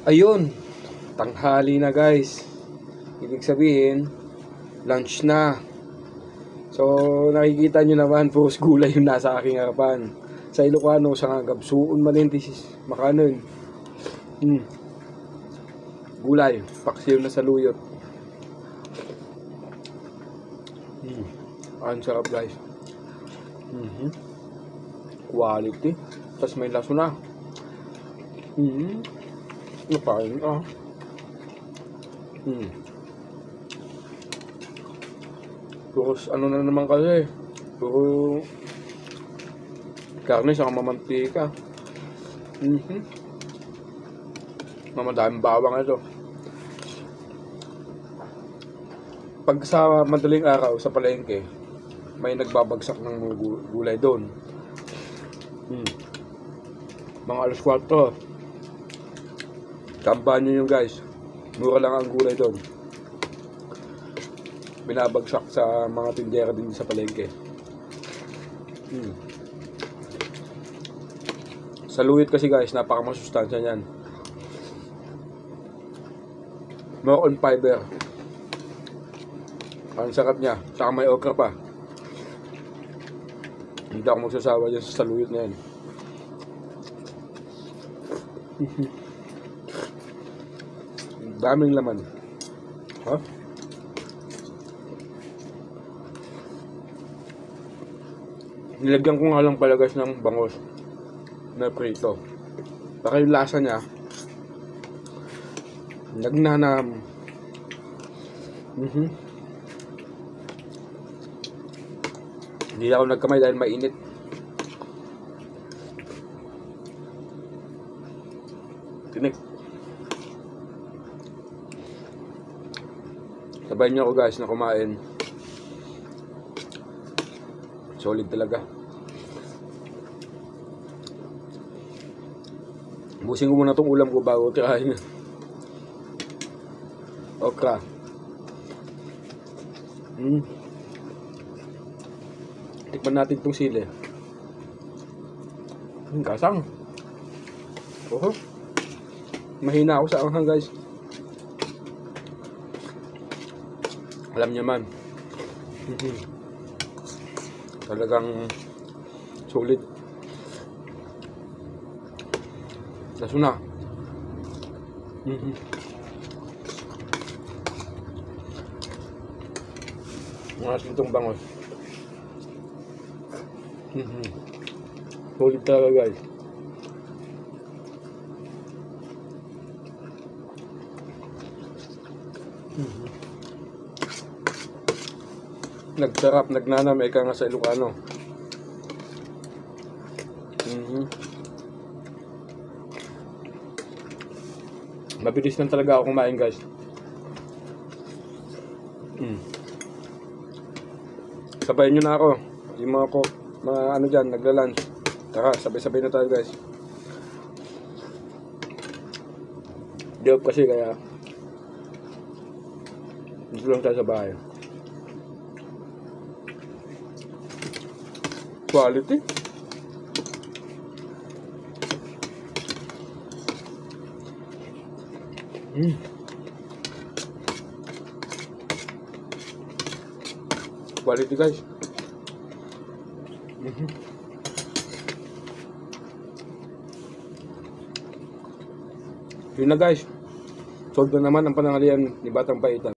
Ayun, tanghali na guys. Ibig sabihin, lunch na. So, nakikita nyo naman, puros gulay yung nasa aking harapan. Sa Ilocano, sa Gabsuon malintis, makanon. Gulay, paksiw na saluyot. Ang sarap guys. Quality. Tapos may laso na. Napain ka. Puros ano na naman kasi. Puro karne sa mamantika. Mamadaming bawang ito. Pag sa madaling araw sa palengke, may nagbabagsak ng mga gulay doon. Mga alas 4. Tambahan nyo yun guys. Mura lang ang gulay doon. Binabagsak sa mga tindera din sa palengke. Saluyot kasi guys, napakamasustansya niyan. More on fiber. Ang sarap niya. Saka may okra pa. Hindi ako magsasawa dyan sa saluyot na yan. Daming laman. Ha? Nilagyan ko nga lang pala guys ng bangos na prito. Baka yung lasa niya nagnanam. Hindi ako nagkamay dahil mainit. Tinik. Sabay niyo ako guys na kumain. Solid talaga. Busin ko muna itong ulam ko bago tirahin. Okra. Tikman natin itong sili. Kasang. Mahina ako sa anghang guys. Alam niyo man. Talagang solid. Laso na. Mga itong bangos. Solid talaga guys. Nagsarap, nagnanam, eka nga sa Ilocano. Mabilis lang talaga ako kumain guys. Sabayin nyo na ako. Yung mga ano dyan, nagla-lunch. Tara, sabay-sabay na tayo guys. Di off kasi kaya dito lang tayo sa bahay. Quality. Quality guys. Yun na guys. Solve na naman ang panangalian ni Batang Paitan.